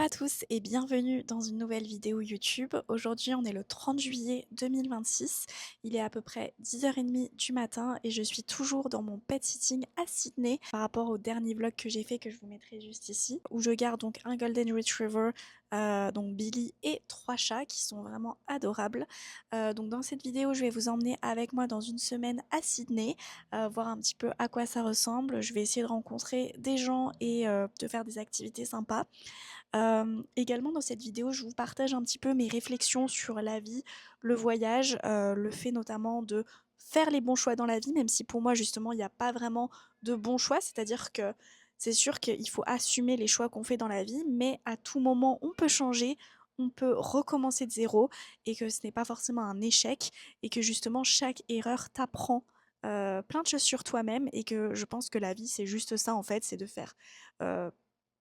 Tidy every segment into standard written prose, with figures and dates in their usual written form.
à tous et bienvenue dans une nouvelle vidéo YouTube. Aujourd'hui, on est le 30 juillet 2026. Il est à peu près 10h30 du matin et je suis toujours dans mon pet sitting à Sydney par rapport au dernier vlog que j'ai fait, que je vous mettrai juste ici, où je garde donc un Golden Retriever, donc Billy, et 3 chats qui sont vraiment adorables. Donc dans cette vidéo, je vais vous emmener avec moi dans une semaine à Sydney, voir un petit peu à quoi ça ressemble. Je vais essayer de rencontrer des gens et de faire des activités sympas. Également dans cette vidéo, je vous partage un petit peu mes réflexions sur la vie, le voyage, le fait notamment de faire les bons choix dans la vie, même si pour moi justement il n'y a pas vraiment de bons choix, c'est-à-dire que c'est sûr qu'il faut assumer les choix qu'on fait dans la vie, mais à tout moment on peut changer, on peut recommencer de zéro et que ce n'est pas forcément un échec et que justement chaque erreur t'apprend plein de choses sur toi-même et que je pense que la vie c'est juste ça en fait, c'est de faire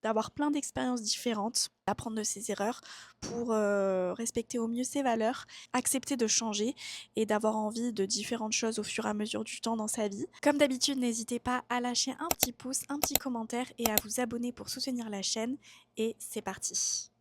d'avoir plein d'expériences différentes, d'apprendre de ses erreurs pour respecter au mieux ses valeurs, accepter de changer et d'avoir envie de différentes choses au fur et à mesure du temps dans sa vie. Comme d'habitude, n'hésitez pas à lâcher un petit pouce, un petit commentaire et à vous abonner pour soutenir la chaîne. Et c'est parti!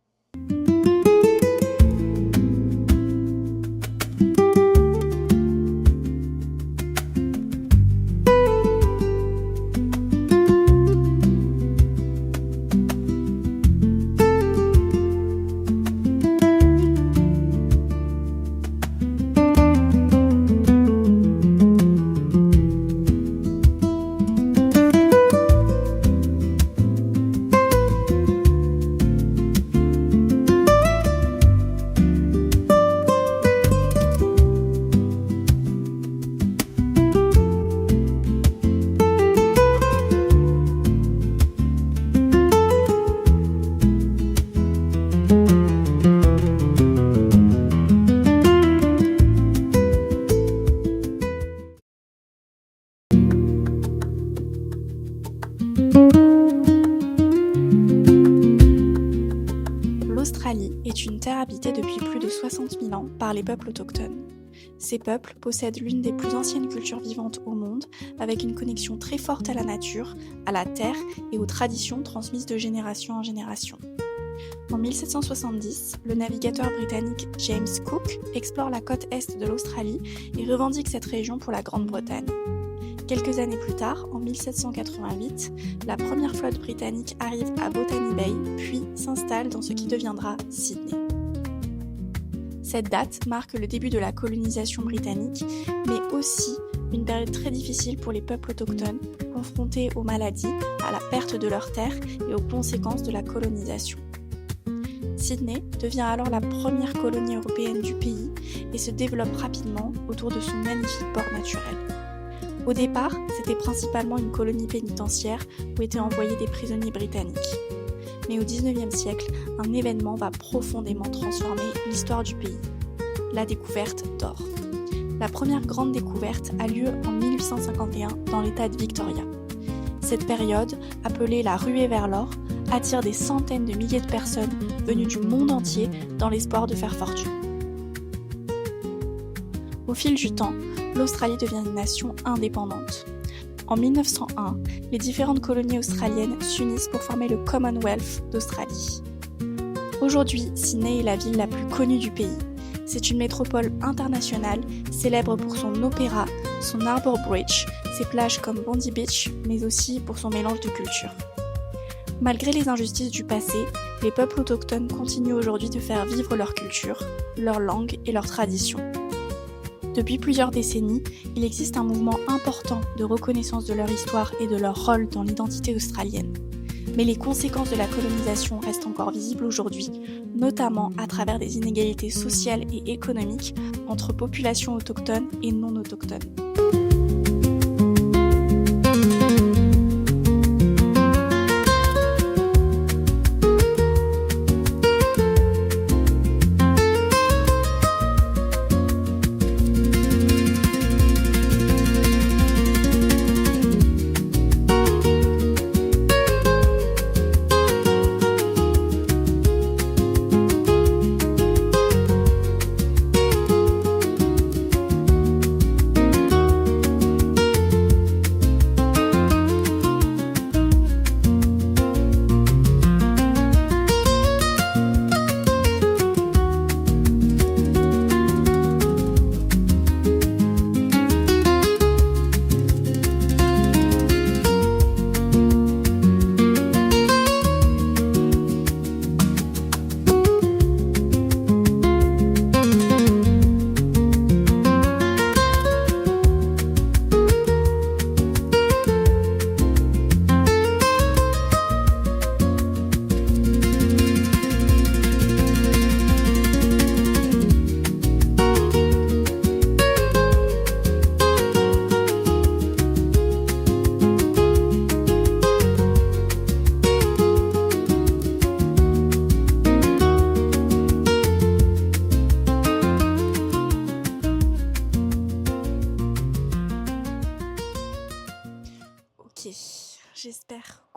L'Australie est une terre habitée depuis plus de 60 000 ans par les peuples autochtones. Ces peuples possèdent l'une des plus anciennes cultures vivantes au monde, avec une connexion très forte à la nature, à la terre et aux traditions transmises de génération en génération. En 1770, le navigateur britannique James Cook explore la côte est de l'Australie et revendique cette région pour la Grande-Bretagne. Quelques années plus tard, en 1788, la première flotte britannique arrive à Botany Bay, puis s'installe dans ce qui deviendra Sydney. Cette date marque le début de la colonisation britannique, mais aussi une période très difficile pour les peuples autochtones, confrontés aux maladies, à la perte de leurs terres et aux conséquences de la colonisation. Sydney devient alors la première colonie européenne du pays et se développe rapidement autour de son magnifique port naturel. Au départ, c'était principalement une colonie pénitentiaire où étaient envoyés des prisonniers britanniques. Mais au XIXe siècle, un événement va profondément transformer l'histoire du pays, la découverte d'or. La première grande découverte a lieu en 1851 dans l'État de Victoria. Cette période, appelée la ruée vers l'or, attire des centaines de milliers de personnes venues du monde entier dans l'espoir de faire fortune. Au fil du temps, l'Australie devient une nation indépendante. En 1901, les différentes colonies australiennes s'unissent pour former le Commonwealth d'Australie. Aujourd'hui, Sydney est la ville la plus connue du pays. C'est une métropole internationale, célèbre pour son opéra, son Harbour Bridge, ses plages comme Bondi Beach, mais aussi pour son mélange de cultures. Malgré les injustices du passé, les peuples autochtones continuent aujourd'hui de faire vivre leur culture, leur langue et leurs traditions. Depuis plusieurs décennies, il existe un mouvement important de reconnaissance de leur histoire et de leur rôle dans l'identité australienne. Mais les conséquences de la colonisation restent encore visibles aujourd'hui, notamment à travers des inégalités sociales et économiques entre populations autochtones et non autochtones.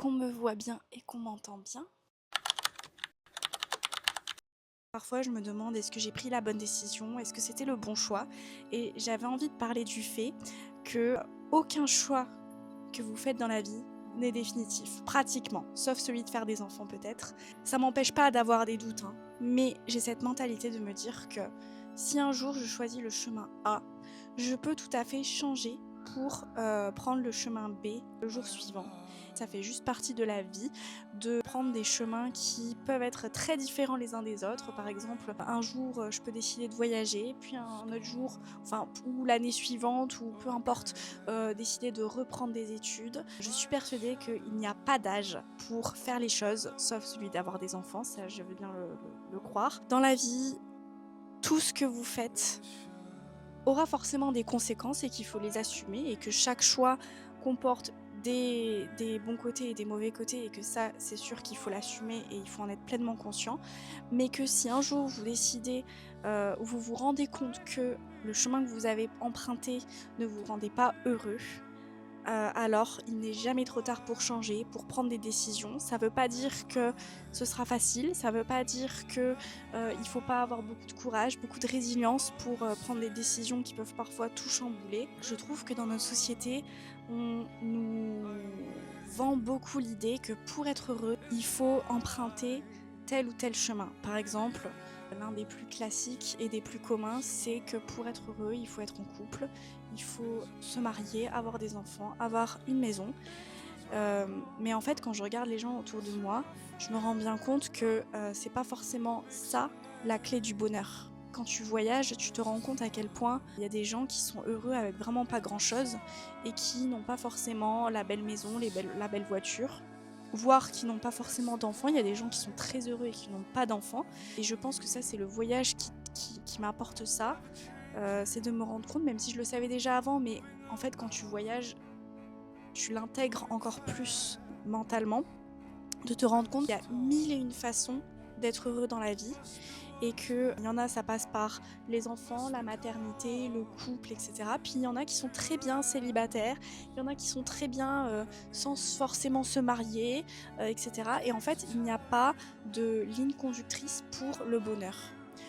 qu'on me voit bien et qu'on m'entend bien. Parfois, je me demande est-ce que j'ai pris la bonne décision, est-ce que c'était le bon choix? Et j'avais envie de parler du fait que aucun choix que vous faites dans la vie n'est définitif, pratiquement, sauf celui de faire des enfants peut-être. Ça m'empêche pas d'avoir des doutes, hein, mais j'ai cette mentalité de me dire que si un jour je choisis le chemin A, je peux tout à fait changer pour prendre le chemin B le jour suivant. Ça fait juste partie de la vie de prendre des chemins qui peuvent être très différents les uns des autres. Par exemple, un jour, je peux décider de voyager, puis un autre jour, ou l'année suivante, ou peu importe, décider de reprendre des études. Je suis persuadée qu'il n'y a pas d'âge pour faire les choses, sauf celui d'avoir des enfants, ça je veux bien le croire. Dans la vie, tout ce que vous faites aura forcément des conséquences et qu'il faut les assumer et que chaque choix comporte des bons côtés et des mauvais côtés et que ça, c'est sûr qu'il faut l'assumer et il faut en être pleinement conscient. Mais que si un jour vous décidez ou vous vous rendez compte que le chemin que vous avez emprunté ne vous rendait pas heureux, alors il n'est jamais trop tard pour changer, pour prendre des décisions. Ça veut pas dire que ce sera facile, ça veut pas dire que il faut pas avoir beaucoup de courage, beaucoup de résilience pour prendre des décisions qui peuvent parfois tout chambouler. Je trouve que dans notre société, on nous vend beaucoup l'idée que pour être heureux, il faut emprunter tel ou tel chemin. Par exemple, l'un des plus classiques et des plus communs, c'est que pour être heureux, il faut être en couple, il faut se marier, avoir des enfants, avoir une maison. Mais en fait, quand je regarde les gens autour de moi, je me rends bien compte que c'est pas forcément ça la clé du bonheur. Quand tu voyages, tu te rends compte à quel point il y a des gens qui sont heureux avec vraiment pas grand-chose et qui n'ont pas forcément la belle maison, la belle voiture, voire qui n'ont pas forcément d'enfants. Il y a des gens qui sont très heureux et qui n'ont pas d'enfants. Et je pense que ça, c'est le voyage qui m'apporte ça. C'est de me rendre compte, même si je le savais déjà avant, mais en fait, quand tu voyages, tu l'intègres encore plus mentalement, de te rendre compte qu'il y a mille et une façons d'être heureux dans la vie et qu'il y en a, ça passe par les enfants, la maternité, le couple, etc. Puis il y en a qui sont très bien célibataires, il y en a qui sont très bien sans forcément se marier, etc. Et en fait, il n'y a pas de ligne conductrice pour le bonheur.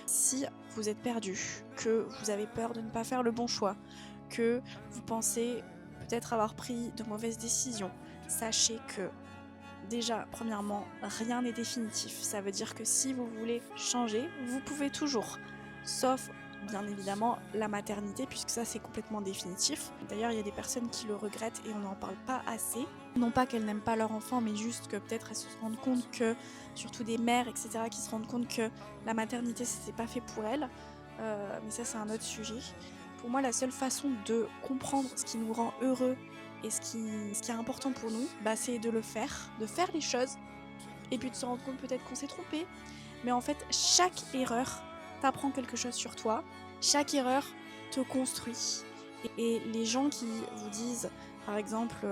Si vous êtes perdu, que vous avez peur de ne pas faire le bon choix, que vous pensez peut-être avoir pris de mauvaises décisions, sachez que déjà, premièrement, rien n'est définitif. Ça veut dire que si vous voulez changer, vous pouvez toujours. Sauf, bien évidemment, la maternité, puisque ça, c'est complètement définitif. D'ailleurs, il y a des personnes qui le regrettent et on n'en parle pas assez. Non pas qu'elles n'aiment pas leur enfant, mais juste que peut-être elles se rendent compte que, surtout des mères, etc., qui se rendent compte que la maternité, c'était pas fait pour elles. Mais ça, c'est un autre sujet. Pour moi, la seule façon de comprendre ce qui nous rend heureux et ce qui est important pour nous, c'est de faire les choses, et puis de se rendre compte peut-être qu'on s'est trompé. Mais en fait, chaque erreur t'apprend quelque chose sur toi, chaque erreur te construit. Et les gens qui vous disent, par exemple,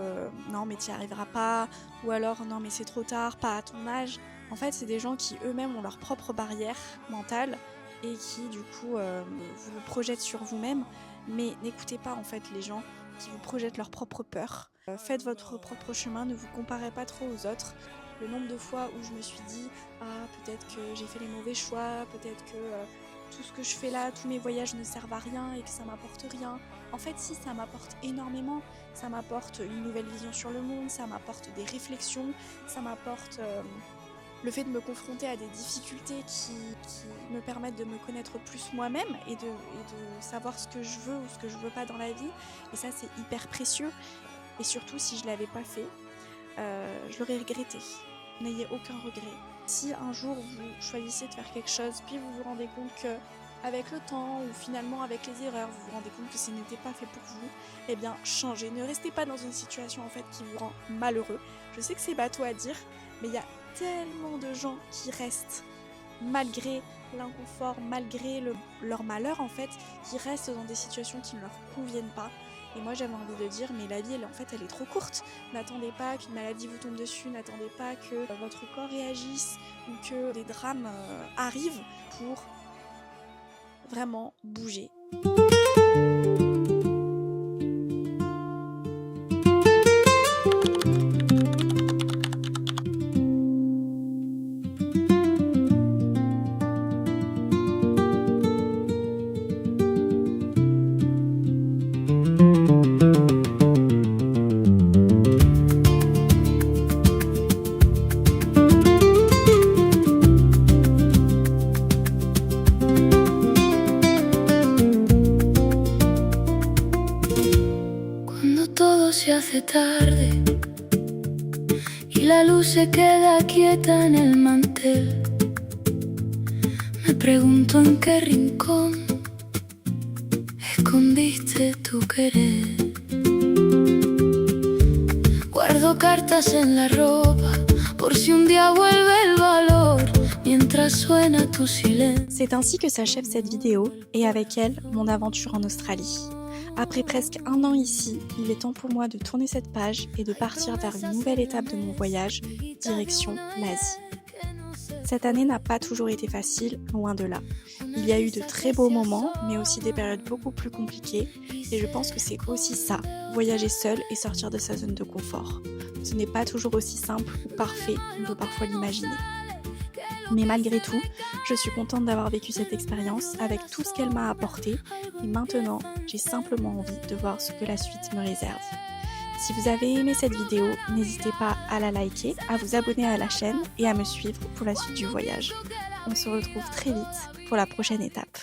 non mais t'y arriveras pas, ou alors non mais c'est trop tard, pas à ton âge, en fait c'est des gens qui eux-mêmes ont leur propre barrière mentale, et qui du coup vous projettent sur vous-même, mais n'écoutez pas en fait les gens qui vous projettent leur propre peur. Faites votre propre chemin, ne vous comparez pas trop aux autres. Le nombre de fois où je me suis dit peut-être que j'ai fait les mauvais choix, peut-être que tout ce que je fais là, tous mes voyages ne servent à rien et que ça m'apporte rien. En fait si, ça m'apporte énormément, ça m'apporte une nouvelle vision sur le monde, ça m'apporte des réflexions, ça m'apporte le fait de me confronter à des difficultés qui me permettent de me connaître plus moi-même et de savoir ce que je veux ou ce que je veux pas dans la vie. Et ça, c'est hyper précieux. Et surtout, si je l'avais pas fait, je l'aurais regretté. N'ayez aucun regret. Si un jour vous choisissez de faire quelque chose, puis vous vous rendez compte que avec le temps ou finalement avec les erreurs, vous vous rendez compte que ce n'était pas fait pour vous, eh bien changez. Ne restez pas dans une situation en fait qui vous rend malheureux. Je sais que c'est bateau à dire, mais il y a tellement de gens qui restent malgré l'inconfort, malgré leur malheur en fait, qui restent dans des situations qui ne leur conviennent pas. Et moi j'avais envie de dire, mais la vie elle est trop courte. N'attendez pas qu'une maladie vous tombe dessus, n'attendez pas que votre corps réagisse ou que des drames arrivent pour vraiment bouger. hace tarde y la luz se queda quieta en el mantel. Me pregunto en qué rincón escondiste tu querer. Guardo cartas en la ropa por si un día vuelve el valor mientras suena tu silencio. C'est ainsi que s'achève cette vidéo et avec elle, mon aventure en Australie. Après presque un an ici, il est temps pour moi de tourner cette page et de partir vers une nouvelle étape de mon voyage, direction l'Asie. Cette année n'a pas toujours été facile, loin de là. Il y a eu de très beaux moments, mais aussi des périodes beaucoup plus compliquées, et je pense que c'est aussi ça, voyager seul et sortir de sa zone de confort. Ce n'est pas toujours aussi simple ou parfait qu'on peut parfois l'imaginer. Mais malgré tout, je suis contente d'avoir vécu cette expérience avec tout ce qu'elle m'a apporté, et maintenant, j'ai simplement envie de voir ce que la suite me réserve. Si vous avez aimé cette vidéo, n'hésitez pas à la liker, à vous abonner à la chaîne et à me suivre pour la suite du voyage. On se retrouve très vite pour la prochaine étape.